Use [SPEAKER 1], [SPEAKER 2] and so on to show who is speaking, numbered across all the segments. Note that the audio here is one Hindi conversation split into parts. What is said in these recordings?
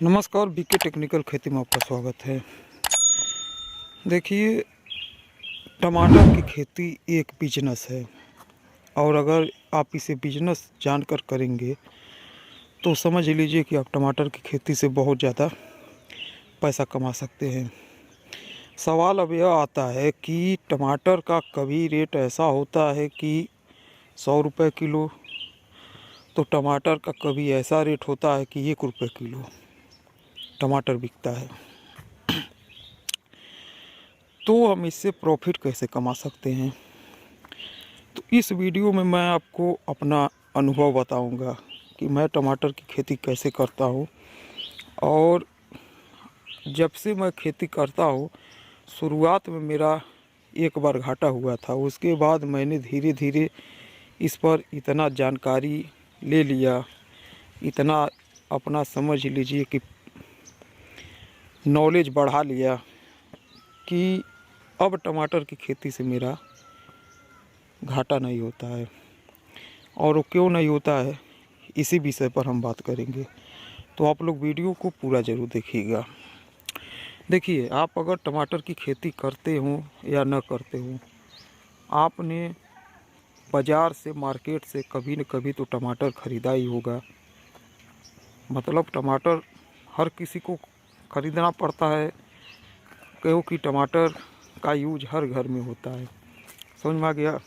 [SPEAKER 1] नमस्कार, बीके टेक्निकल खेती में आपका स्वागत है। देखिए, टमाटर की खेती एक बिजनेस है और अगर आप इसे बिजनेस जानकर करेंगे तो समझ लीजिए कि आप टमाटर की खेती से बहुत ज़्यादा पैसा कमा सकते हैं। सवाल अब यह आता है कि टमाटर का कभी रेट ऐसा होता है कि 100 रुपये किलो, तो टमाटर का कभी ऐसा रेट होता है कि 1 रुपये किलो टमाटर बिकता है। तो हम इससे प्रॉफिट कैसे कमा सकते हैं? तो इस वीडियो में मैं आपको अपना अनुभव बताऊंगा कि मैं टमाटर की खेती कैसे करता हूँ। और जब से मैं खेती करता हूँ, शुरुआत में मेरा एक बार घाटा हुआ था, उसके बाद मैंने धीरे धीरे इस पर इतना जानकारी ले लिया, इतना अपना समझ लीजिए कि नॉलेज बढ़ा लिया कि अब टमाटर की खेती से मेरा घाटा नहीं होता है। और वो क्यों नहीं होता है, इसी विषय पर हम बात करेंगे। तो आप लोग वीडियो को पूरा ज़रूर देखिएगा। देखिए, आप अगर टमाटर की खेती करते हो या न करते हो, आपने बाज़ार से, मार्केट से कभी न कभी तो टमाटर ख़रीदा ही होगा। मतलब टमाटर हर किसी को ख़रीदना पड़ता है, क्योंकि टमाटर का यूज हर घर में होता है। समझ में आ गया?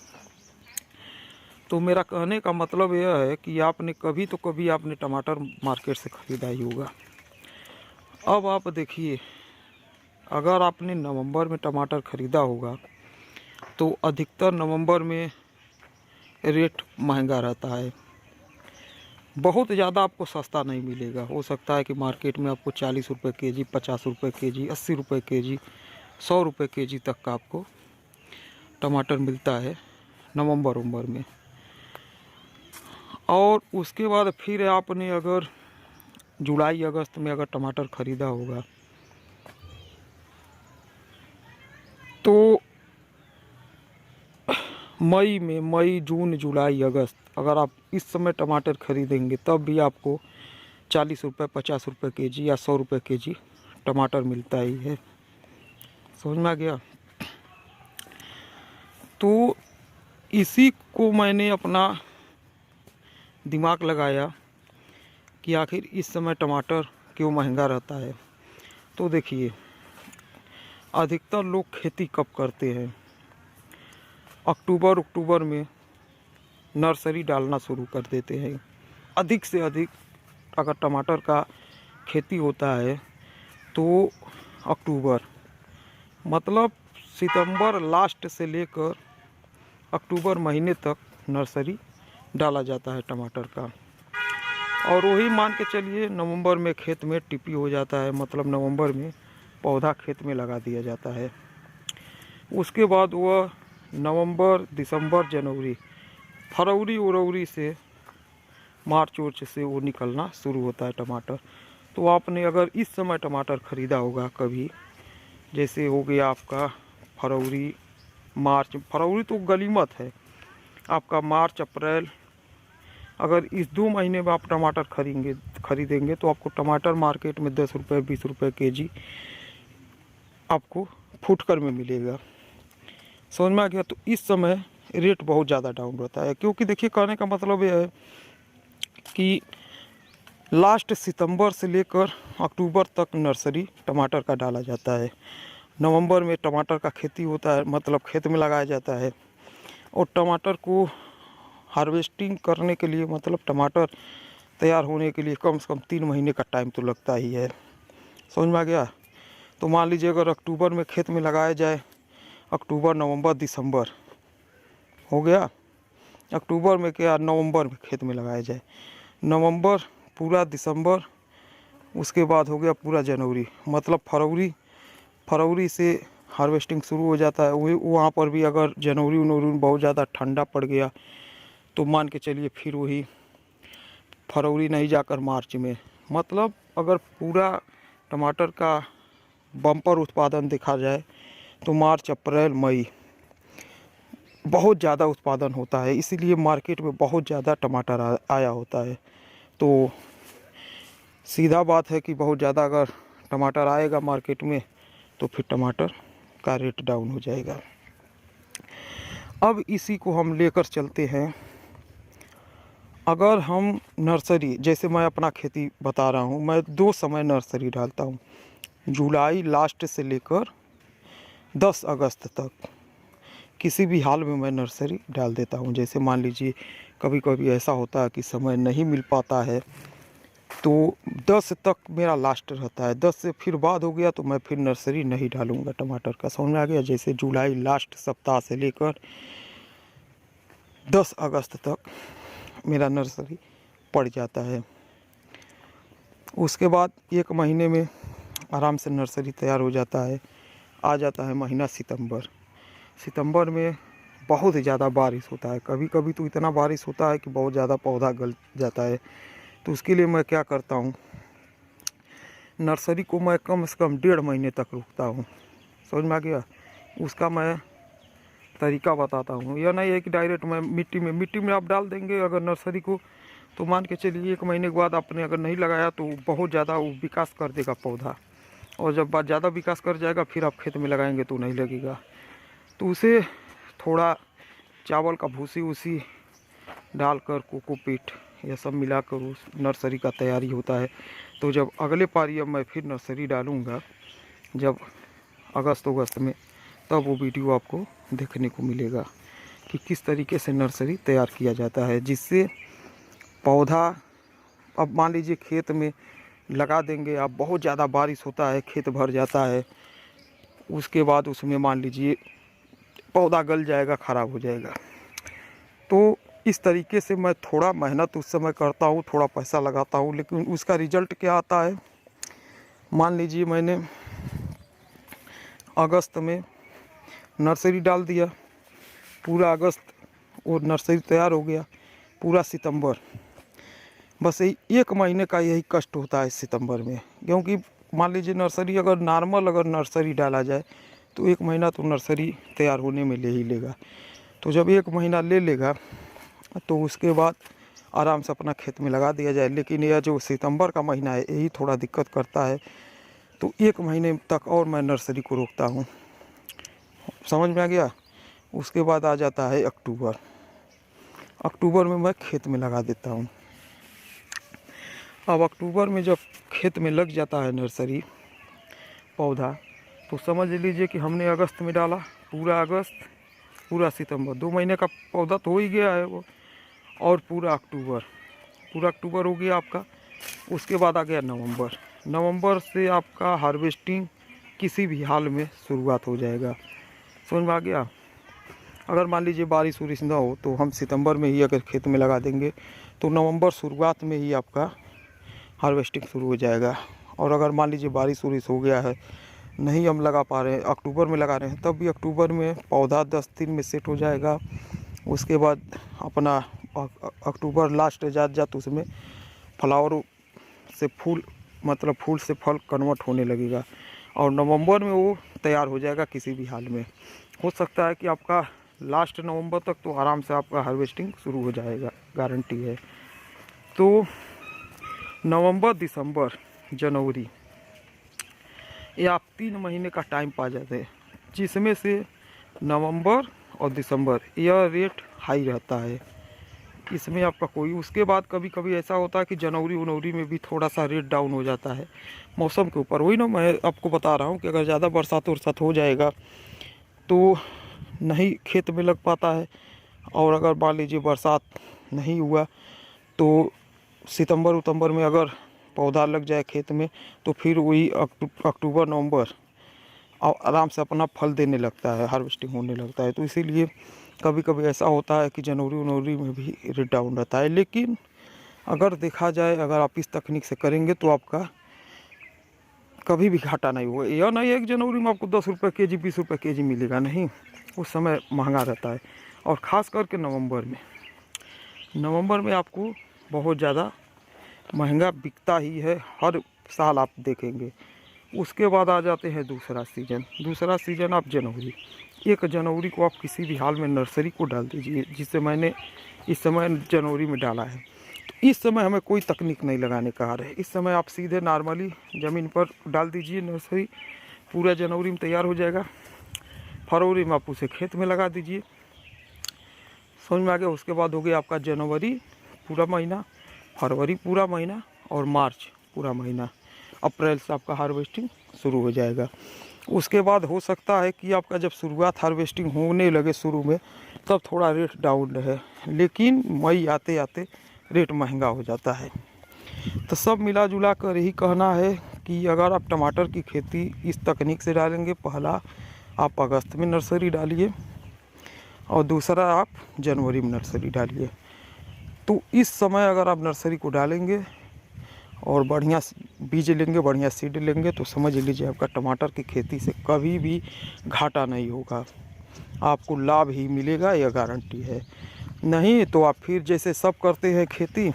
[SPEAKER 1] तो मेरा कहने का मतलब यह है कि आपने कभी तो कभी आपने टमाटर मार्केट से ख़रीदा ही होगा। अब आप देखिए, अगर आपने नवंबर में टमाटर ख़रीदा होगा तो अधिकतर नवंबर में रेट महंगा रहता है, बहुत ज़्यादा आपको सस्ता नहीं मिलेगा। हो सकता है कि मार्केट में आपको 40 रुपये के जी, 50 रुपये के जी, 80 रुपये के जी, 100 रुपये के जी तक का आपको टमाटर मिलता है नवंबर में। और उसके बाद फिर आपने अगर जुलाई अगस्त में अगर टमाटर ख़रीदा होगा तो मई जून जुलाई अगस्त अगर आप इस समय टमाटर ख़रीदेंगे तब भी आपको 40 रुपये, 50 रुपये के जी या 100 रुपये के जी टमाटर मिलता ही है। समझ में आ गया? तो इसी को मैंने अपना दिमाग लगाया कि आखिर इस समय टमाटर क्यों महंगा रहता है। तो देखिए, अधिकतर लोग खेती कब करते हैं? अक्टूबर में नर्सरी डालना शुरू कर देते हैं। अधिक से अधिक अगर टमाटर का खेती होता है तो अक्टूबर, मतलब सितंबर लास्ट से लेकर अक्टूबर महीने तक नर्सरी डाला जाता है टमाटर का। और वही मान के चलिए नवंबर में खेत में टिपी हो जाता है, मतलब नवंबर में पौधा खेत में लगा दिया जाता है। उसके बाद वह नवंबर, दिसंबर, जनवरी, फरवरी से मार्च से वो निकलना शुरू होता है टमाटर। तो आपने अगर इस समय टमाटर ख़रीदा होगा कभी, जैसे हो गया आपका फरवरी मार्च, फरवरी तो गलीमत है आपका, मार्च अप्रैल, अगर इस 2 महीने में आप टमाटर खरीदेंगे तो आपको टमाटर मार्केट में 10 रुपये 20 रुपये के जी आपको फुटकर में मिलेगा। समझ में आ गया? तो इस समय रेट बहुत ज़्यादा डाउन रहता है, क्योंकि देखिए, कहने का मतलब यह है कि लास्ट सितंबर से लेकर अक्टूबर तक नर्सरी टमाटर का डाला जाता है। नवंबर में टमाटर का खेती होता है, मतलब खेत में लगाया जाता है। और टमाटर को हार्वेस्टिंग करने के लिए, मतलब टमाटर तैयार होने के लिए कम से कम 3 महीने का टाइम तो लगता ही है। समझ में आ गया? तो मान लीजिए अगर अक्टूबर में खेत में लगाया जाए, अक्टूबर, नवंबर, दिसंबर हो गया। अक्टूबर में क्या, नवंबर में खेत में लगाया जाए, नवंबर पूरा, दिसंबर, उसके बाद हो गया पूरा जनवरी, मतलब फरवरी से हार्वेस्टिंग शुरू हो जाता है। वही वहाँ पर भी अगर जनवरी में बहुत ज़्यादा ठंडा पड़ गया तो मान के चलिए फिर वही फरवरी नहीं जाकर मार्च में, मतलब अगर पूरा टमाटर का बम्पर उत्पादन देखा जाए तो मार्च, अप्रैल, मई बहुत ज़्यादा उत्पादन होता है, इसीलिए मार्केट में बहुत ज़्यादा टमाटर आया होता है। तो सीधा बात है कि बहुत ज़्यादा अगर टमाटर आएगा मार्केट में तो फिर टमाटर का रेट डाउन हो जाएगा। अब इसी को हम लेकर चलते हैं। अगर हम नर्सरी, जैसे मैं अपना खेती बता रहा हूँ, मैं 2 समय नर्सरी डालता हूँ। जुलाई लास्ट से लेकर 10 अगस्त तक किसी भी हाल में मैं नर्सरी डाल देता हूँ। जैसे मान लीजिए कभी कभी ऐसा होता है कि समय नहीं मिल पाता है, तो 10 तक मेरा लास्ट रहता है। 10 से फिर बाद हो गया तो मैं फिर नर्सरी नहीं डालूँगा टमाटर का, समझ में आ गया। जैसे जुलाई लास्ट सप्ताह से लेकर 10 अगस्त तक मेरा नर्सरी पड़ जाता है। उसके बाद 1 महीने में आराम से नर्सरी तैयार हो जाता है। आ जाता है महीना सितंबर। सितंबर में बहुत ज़्यादा बारिश होता है, कभी कभी तो इतना बारिश होता है कि बहुत ज़्यादा पौधा गल जाता है। तो उसके लिए मैं क्या करता हूँ, नर्सरी को मैं कम से कम 1.5 महीने तक रुकता हूँ, समझ में आ गया। उसका मैं तरीका बताता हूँ। यह नहीं है कि डायरेक्ट मैं मिट्टी में आप डाल देंगे अगर नर्सरी को, तो मान के चलिए 1 महीने के बाद आपने अगर नहीं लगाया तो बहुत ज़्यादा वो विकास कर देगा पौधा, और जब बात ज़्यादा विकास कर जाएगा फिर आप खेत में लगाएंगे तो नहीं लगेगा। तो उसे थोड़ा चावल का भूसी उसी डालकर, कोकोपीट यह सब मिलाकर उस नर्सरी का तैयारी होता है। तो जब अगले पारी अब मैं फिर नर्सरी डालूँगा जब अगस्त में, तब वो वीडियो आपको देखने को मिलेगा कि किस तरीके से नर्सरी तैयार किया जाता है, जिससे पौधा, अब मान लीजिए खेत में लगा देंगे आप, बहुत ज़्यादा बारिश होता है, खेत भर जाता है, उसके बाद उसमें मान लीजिए पौधा गल जाएगा, ख़राब हो जाएगा। तो इस तरीके से मैं थोड़ा मेहनत उस समय करता हूँ, थोड़ा पैसा लगाता हूँ, लेकिन उसका रिजल्ट क्या आता है। मान लीजिए मैंने अगस्त में नर्सरी डाल दिया, पूरा अगस्त और नर्सरी तैयार हो गया, पूरा सितंबर, बस 1 महीने का यही कष्ट होता है सितंबर में। क्योंकि मान लीजिए नर्सरी अगर नॉर्मल अगर नर्सरी डाला जाए तो 1 महीना तो नर्सरी तैयार होने में ले ही लेगा। तो जब 1 महीना ले लेगा तो उसके बाद आराम से अपना खेत में लगा दिया जाए। लेकिन यह जो सितंबर का महीना है यही थोड़ा दिक्कत करता है, तो 1 महीने तक और मैं नर्सरी को रोकता हूँ, समझ में आ गया। उसके बाद आ जाता है अक्टूबर। अक्टूबर में मैं खेत में लगा देता हूँ। अब अक्टूबर में जब खेत में लग जाता है नर्सरी पौधा, तो समझ लीजिए कि हमने अगस्त में डाला, पूरा अगस्त, पूरा सितंबर, 2 महीने का पौधा तो हो ही गया है वो, और पूरा अक्टूबर हो गया आपका। उसके बाद आ गया नवंबर। नवंबर से आपका हार्वेस्टिंग किसी भी हाल में शुरुआत हो जाएगा, समझ में आ गया। अगर मान लीजिए बारिश उरिश ना हो तो हम सितंबर में ही अगर खेत में लगा देंगे तो नवंबर शुरुआत में ही आपका हार्वेस्टिंग शुरू हो जाएगा। और अगर मान लीजिए बारिश उरिश हो गया है, नहीं हम लगा पा रहे हैं, अक्टूबर में लगा रहे हैं, तब भी अक्टूबर में पौधा 10 दिन में सेट हो जाएगा। उसके बाद अपना अक्टूबर लास्ट जात उसमें फ्लावर से फूल, मतलब फूल से फल कन्वर्ट होने लगेगा, और नवंबर में वो तैयार हो जाएगा किसी भी हाल में। हो सकता है कि आपका लास्ट नवंबर तक तो आराम से आपका हार्वेस्टिंग शुरू हो जाएगा, गारंटी है। तो नवंबर, दिसंबर, जनवरी, ये आप 3 महीने का टाइम पा जाते हैं, जिसमें से नवंबर और दिसंबर यह रेट हाई रहता है, इसमें आपका कोई, उसके बाद कभी कभी ऐसा होता है कि जनवरी में भी थोड़ा सा रेट डाउन हो जाता है मौसम के ऊपर। वही ना मैं आपको बता रहा हूँ कि अगर ज़्यादा बरसात उरसात हो जाएगा तो नहीं खेत में लग पाता है, और अगर मान लीजिए बरसात नहीं हुआ तो सितंबर में अगर पौधा लग जाए खेत में तो फिर वही अक्टूबर नवंबर आराम से अपना फल देने लगता है, हार्वेस्टिंग होने लगता है। तो इसीलिए कभी कभी ऐसा होता है कि जनवरी में भी रेट डाउन रहता है। लेकिन अगर देखा जाए, अगर आप इस तकनीक से करेंगे तो आपका कभी भी घाटा नहीं होगा। यह नहीं है कि जनवरी में आपको 10 रुपये के जी 20 रुपये के जी मिलेगा, नहीं, उस समय महंगा रहता है। और ख़ास करके नवंबर में आपको बहुत ज़्यादा महंगा बिकता ही है, हर साल आप देखेंगे। उसके बाद आ जाते हैं दूसरा सीज़न आप जनवरी। 1 जनवरी को आप किसी भी हाल में नर्सरी को डाल दीजिए, जिसे मैंने इस समय जनवरी में डाला है। इस समय हमें कोई तकनीक नहीं लगाने का आ रहा है। इस समय आप सीधे नॉर्मली ज़मीन पर डाल दीजिए नर्सरी, पूरा जनवरी में तैयार हो जाएगा। फरवरी में आप उसे खेत में लगा दीजिए। समझ में आ गया। उसके बाद हो गया आपका जनवरी पूरा महीना, फरवरी पूरा महीना और मार्च पूरा महीना। अप्रैल से आपका हार्वेस्टिंग शुरू हो जाएगा। उसके बाद हो सकता है कि आपका जब शुरुआत हार्वेस्टिंग होने लगे शुरू में, तब थोड़ा रेट डाउन है, लेकिन मई आते आते रेट महंगा हो जाता है। तो सब मिला जुला कर यही कहना है कि अगर आप टमाटर की खेती इस तकनीक से डालेंगे, पहला आप अगस्त में नर्सरी डालिए और दूसरा आप जनवरी में नर्सरी डालिए। तो इस समय अगर आप नर्सरी को डालेंगे और बढ़िया बीज लेंगे, बढ़िया सीड लेंगे, तो समझ लीजिए आपका टमाटर की खेती से कभी भी घाटा नहीं होगा, आपको लाभ ही मिलेगा, यह गारंटी है। नहीं तो आप फिर जैसे सब करते हैं खेती,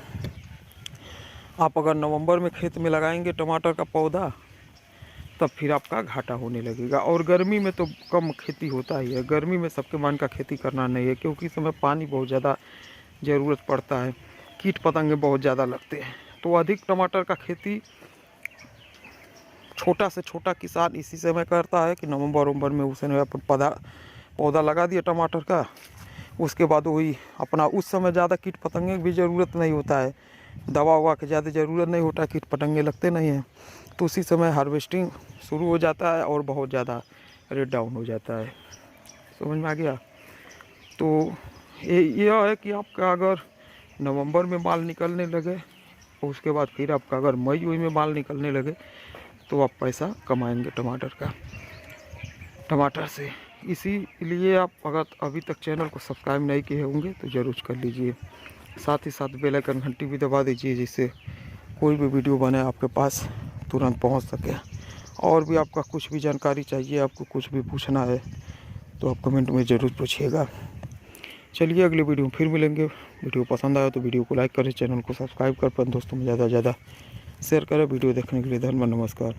[SPEAKER 1] आप अगर नवंबर में खेत में लगाएंगे टमाटर का पौधा, तब फिर आपका घाटा होने लगेगा। और गर्मी में तो कम खेती होता ही है। गर्मी में सबके मन का खेती करना नहीं है, क्योंकि इस समय पानी बहुत ज़्यादा ज़रूरत पड़ता है, कीट पतंगे बहुत ज़्यादा लगते हैं। तो अधिक टमाटर का खेती छोटा से छोटा किसान इसी समय करता है कि नवंबर में उसने अपन पौधा लगा दिया टमाटर का। उसके बाद वही अपना उस समय ज़्यादा कीट पतंगे की भी ज़रूरत नहीं होता है, दवा ववा की ज़्यादा ज़रूरत नहीं होता, कीट पतंगे लगते नहीं हैं। तो उसी समय हार्वेस्टिंग शुरू हो जाता है और बहुत ज़्यादा रेट डाउन हो जाता है। समझ में आ गया। तो यह है कि आपका अगर नवंबर में माल निकलने लगे, उसके बाद फिर आपका अगर मई में माल निकलने लगे, तो आप पैसा कमाएंगे टमाटर से। इसीलिए आप अगर अभी तक चैनल को सब्सक्राइब नहीं किए होंगे तो ज़रूर कर लीजिए। साथ ही साथ बेल आइकन घंटी भी दबा दीजिए, जिससे कोई भी वीडियो बने आपके पास तुरंत पहुंच सके। और भी आपका कुछ भी जानकारी चाहिए, आपको कुछ भी पूछना है, तो आप कमेंट में ज़रूर पूछिएगा। चलिए अगले वीडियो में फिर मिलेंगे। वीडियो पसंद आया तो वीडियो को लाइक करें, चैनल को सब्सक्राइब कर, दोस्तों में ज़्यादा से ज़्यादा शेयर करें। वीडियो देखने के लिए धन्यवाद, नमस्कार।